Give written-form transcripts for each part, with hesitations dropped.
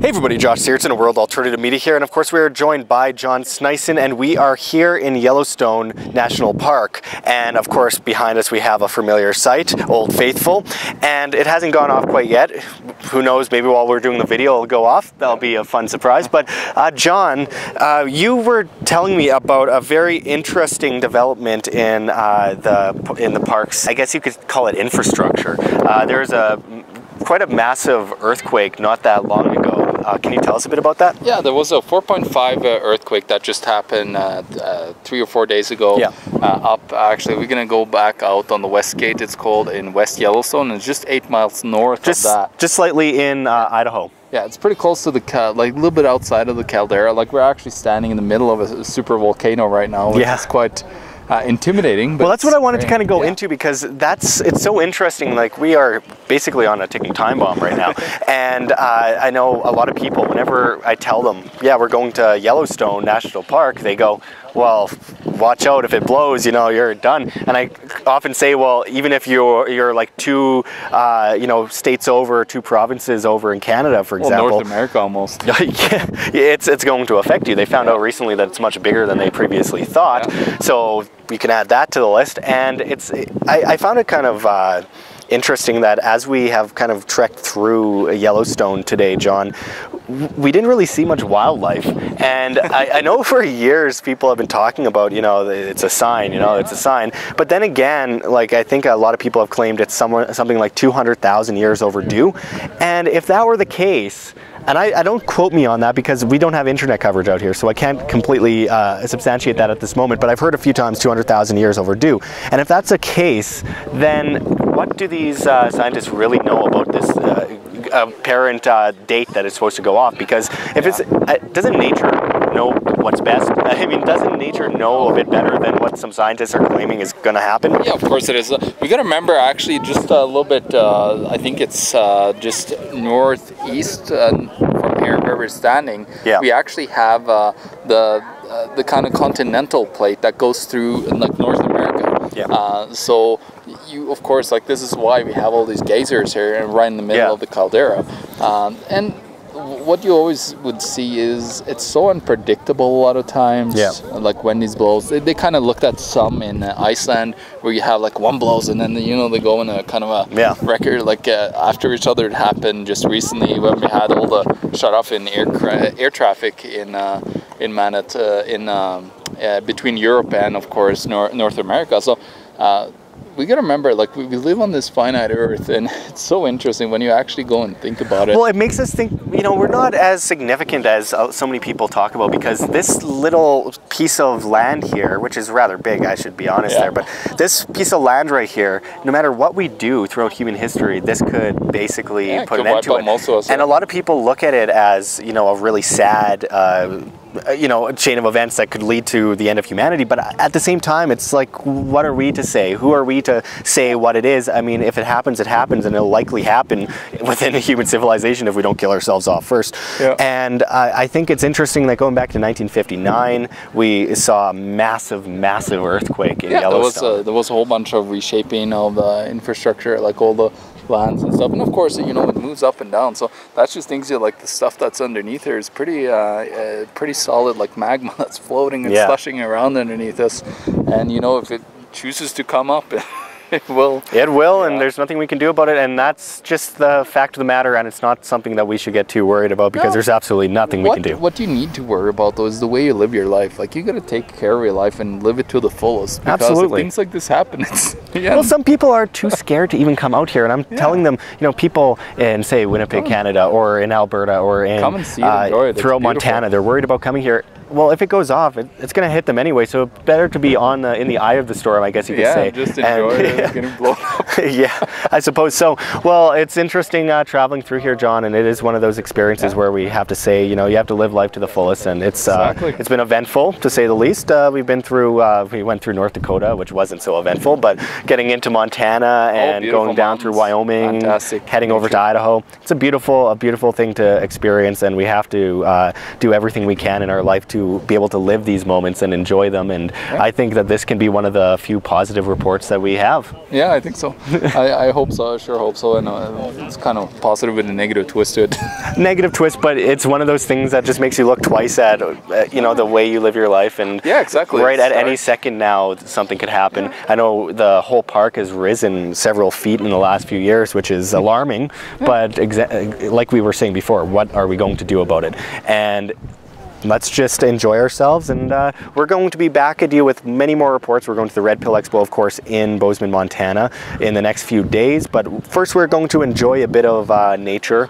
Hey everybody, Josh Sigurdson of World Alternative Media here, and of course we are joined by John Sneisen, and we are here in Yellowstone National Park. And of course behind us we have a familiar sight, Old Faithful, and it hasn't gone off quite yet. Who knows, maybe while we're doing the video it'll go off. That'll be a fun surprise. But John, you were telling me about a very interesting development in the park's, I guess you could call it infrastructure. There's quite a massive earthquake not that long ago. Can you tell us a bit about that? Yeah, there was a 4.5 earthquake that just happened 3 or 4 days ago. Yeah. Actually, we're going to go back out on the West Gate, it's called, in West Yellowstone. It's just 8 miles north of that. Just slightly in Idaho. Yeah, it's pretty close to the, like a little bit outside of the caldera. Like we're actually standing in the middle of a supervolcano right now, which is quite intimidating. But well, that's what I wanted to kind of go into, because it's so interesting. Like, we are basically on a ticking time bomb right now. And I know a lot of people, whenever I tell them, yeah, we're going to Yellowstone National Park, they go, well, watch out, if it blows, you know, you're done. And I often say, well, even if you're like two, states over, two provinces over in Canada, for example. North America almost. it's going to affect you. They found out recently that it's much bigger than they previously thought. Yeah. So we can add that to the list. And I found it kind of interesting that as we have kind of trekked through Yellowstone today, John, we didn't really see much wildlife. And I know for years people have been talking about, you know, it's a sign, you know, it's a sign. But then again, like, I think a lot of people have claimed it's something like 200,000 years overdue. And if that were the case, and I don't quote me on that because we don't have internet coverage out here, so I can't completely substantiate that at this moment, but I've heard a few times 200,000 years overdue. And if that's a case, then what do these scientists really know about this apparent date that it's supposed to go off? Because if it's, doesn't nature know what's best? I mean, doesn't nature know a bit better than what some scientists are claiming is going to happen? Yeah, of course it is. We got to remember, actually, just a little bit, I think it's just northeast from here where we're standing. Yeah. We actually have the kind of continental plate that goes through like North America. Yeah. So you, of course, like, this is why we have all these geysers here and right in the middle of the caldera. And what you always would see is it's so unpredictable a lot of times. Yeah. Like when these blows, they kind of looked at some in Iceland where you have like one blows and then they go in a kind of a record, like after each other. It happened just recently when we had all the shut off in air traffic in between Europe and, of course, North America. So we got to remember, like, we live on this finite earth, and it's so interesting when you actually go and think about it. Well, it makes us think, you know, we're not as significant as so many people talk about, because this little piece of land here, which is rather big, I should be honest there, but this piece of land right here, no matter what we do throughout human history, this could basically put an end to it. Most of us, and a lot of people look at it as, you know, a really sad a chain of events that could lead to the end of humanity. But at the same time, it's like, what are we to say? Who are we to say what it is? I mean, if it happens, it happens, and it'll likely happen within a human civilization if we don't kill ourselves off first. Yeah. And I think it's interesting that going back to 1959, we saw a massive earthquake in Yellowstone. There was a whole bunch of reshaping of the infrastructure, like all the lands and stuff, and of course, you know, it moves up and down, so that just thinks you, like, the stuff that's underneath here is pretty solid, like magma that's floating and slushing around underneath us. And, you know, if it chooses to come up, it will. It will, and there's nothing we can do about it, and that's just the fact of the matter, and it's not something that we should get too worried about, because there's absolutely nothing we can do. What you need to worry about, though, is the way you live your life. Like, you got to take care of your life and live it to the fullest, because absolutely. If things like this happen, well, some people are too scared to even come out here, and I'm telling them, you know, people in, say, Winnipeg, Canada, or in Alberta, or in come and see it, enjoy it. Throughout Montana, they're worried about coming here. Well, if it goes off, it's going to hit them anyway, so better to be in the eye of the storm, I guess you could say. Yeah, just enjoy it. It's getting blown up. Yeah, I suppose so. Well, it's interesting traveling through here, John, and it is one of those experiences where we have to say, you know, you have to live life to the fullest, and it's it's been eventful, to say the least. We went through North Dakota, which wasn't so eventful, but getting into Montana and going down through Wyoming, heading over to Idaho. It's a beautiful thing to experience, and we have to do everything we can in our life to to be able to live these moments and enjoy them. And I think that this can be one of the few positive reports that we have. Yeah, I think so. I hope so. I sure hope so. And it's kind of positive with a negative twist to it. Negative twist, but it's one of those things that just makes you look twice at you know, the way you live your life. And yeah, exactly. Right at any second now, something could happen. I know the whole park has risen several feet in the last few years, which is alarming. But like we were saying before, what are we going to do about it? And let's just enjoy ourselves, and we're going to be back at you with many more reports. We're going to the Red Pill Expo, of course, in Bozeman, Montana in the next few days, but first we're going to enjoy a bit of nature,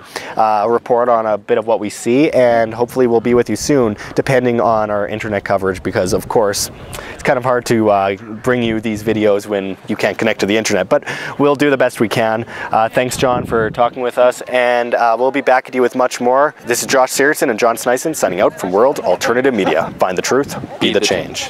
report on a bit of what we see, and hopefully we'll be with you soon, depending on our internet coverage, because of course it's kind of hard to bring you these videos when you can't connect to the internet, but we'll do the best we can. Thanks, John, for talking with us, and we'll be back at you with much more. This is Sigurdson and John Sneisen signing out from World Alternative Media. Find the truth, be the change.